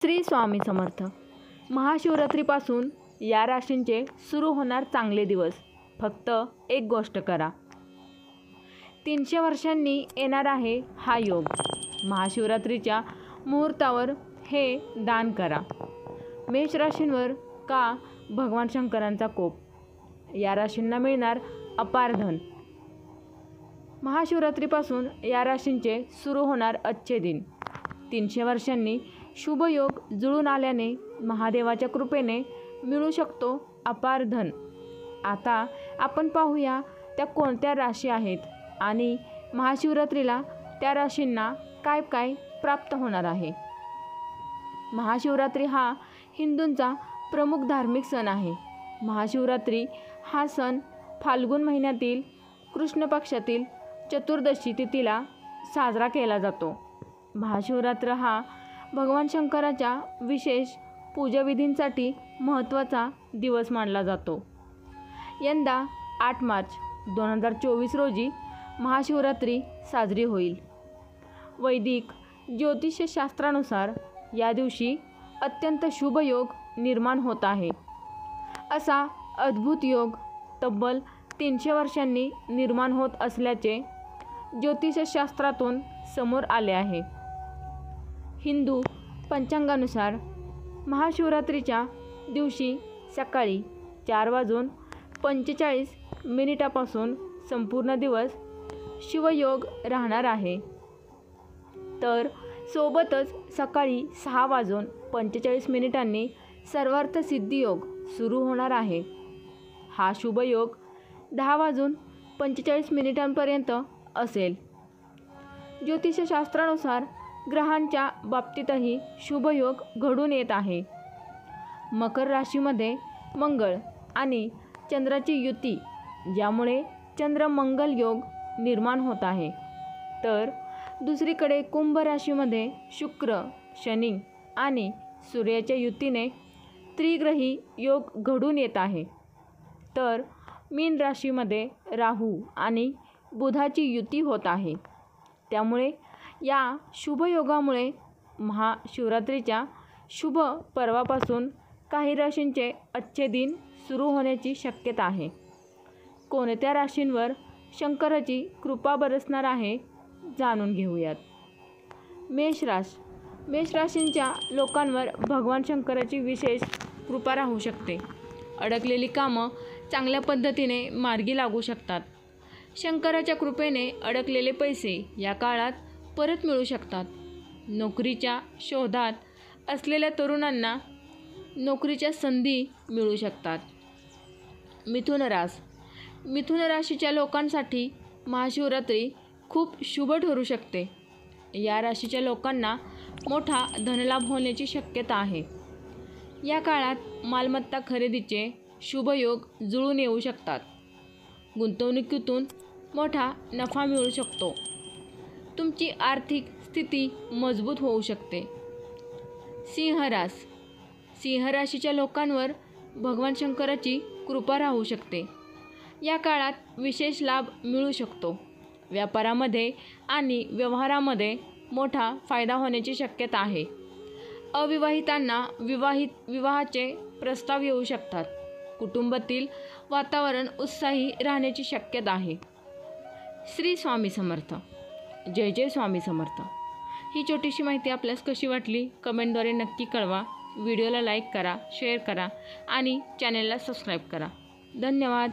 श्री स्वामी समर्थ। महाशिवरात्रीपासून या राशींचे सुरू होणार चांगले दिवस। फक्त एक गोष्ट करा, 300 वर्षांनी येणार आहे हा योग। महाशिवरात्रीच्या मुहूर्तावर हे दान करा। मेष राशींवर का भगवान शंकरांचा कोप? या राशींना मिळणार अपार धन। महाशिवरात्रीपासून या राशींचे सुरू होणार अच्छे दिन। 300 वर्षांनी शुभ योग जुळून आल्याने महादेवाच्या कृपेने मिळू शकतो अपार धन। आता आपण पाहूया त्या कोणत्या राशी आहेत आणि महाशिवरात्रीला त्या राशींना काय काय प्राप्त होणार आहे। महाशिवरात्री हा हिंदूंचा प्रमुख धार्मिक सण आहे। महाशिवरात्री हा सण फाल्गुन महिन्यातील कृष्ण पक्षातील चतुर्दशी तिथीला साजरा केला जातो। महाशिवरात्र हा भगवान शंकराच्या विशेष पूजाविधींसाठी महत्त्वाचा दिवस मानला जातो। यंदा 8 मार्च 2024 रोजी महाशिवरात्री साजरी होईल। वैदिक ज्योतिषशास्त्रानुसार या दिवशी अत्यंत शुभ योग निर्माण होत आहे। असा अद्भुत योग तब्बल 300 वर्षांनी निर्माण होत असल्याचे ज्योतिषशास्त्रातून समोर आले आहे। हिंदू पंचांगानुसार महाशिवरात्रीच्या दिवशी सकाळी 4:45 संपूर्ण दिवस शिवयोग राहणार आहे। तर सोबतच सकाळी 6:45 सर्वार्थ सिद्धी योग सुरू होणार आहे। हा शुभयोग 10:45 पर्यंत असेल। ज्योतिषशास्त्रानुसार ग्रहांच्या बाबतीतही शुभयोग घडून येत आहे। मकर राशीमध्ये मंगळ आणि चंद्राची युती, ज्यामुळे चंद्र-मंगल योग निर्माण होत आहे। तर दुसरीकडे कुंभ राशीमध्ये शुक्र, शनी आणि सूर्याच्या युतीने त्रिग्रही योग घडून येत आहे। तर मीन राशीमध्ये राहू आणि बुधाची युती होत आहे। त्यामुळे या शुभयोगामुळे महाशिवरात्रीच्या शुभ पर्वापासून काही राशींचे अच्छे दिन सुरू होण्याची शक्यता आहे। कोणत्या राशींवर शंकराची कृपा बरसणार आहे जाणून घेऊयात। मेष राशींच्या लोकांवर भगवान शंकराची विशेष कृपा राहू शकते। अडकलेली कामं चांगल्या पद्धतीने मार्गी लागू शकतात। शंकराच्या कृपेने अडकलेले पैसे या काळात परत मिळू शकतात। नोकरीच्या शोधात असलेल्या तरुणांना नोकरीच्या संधी मिळू शकतात। मिथुन राशीच्या लोकांसाठी महाशिवरात्री खूप शुभ ठरू शकते। या राशीच्या लोकांना मोठा धनलाभ होण्याची शक्यता आहे। या काळात मालमत्ता खरेदीचे शुभयोग जुळून येऊ शकतात। गुंतवणुकीतून मोठा नफा मिळू शकतो। तुमची आर्थिक स्थिती मजबूत होऊ शकते। सिंह राशीच्या लोकांवर भगवान शंकराची कृपा राहू शकते। या काळात विशेष लाभ मिळू शकतो। व्यापारामध्ये आणि व्यवहारामध्ये मोठा फायदा होण्याची शक्यता आहे। अविवाहितांना विवाहाचे प्रस्ताव येऊ शकतात। कुटुंबातील वातावरण उत्साही राहण्याची शक्यता आहे। श्री स्वामी समर्थ। जय जय स्वामी समर्थ। ही छोटीशी माहिती आपल्यास कशी वाटली कमेंटद्वारे नक्की कळवा। व्हिडिओला लाईक करा, शेअर करा आणि चॅनलला सबस्क्राईब करा। धन्यवाद।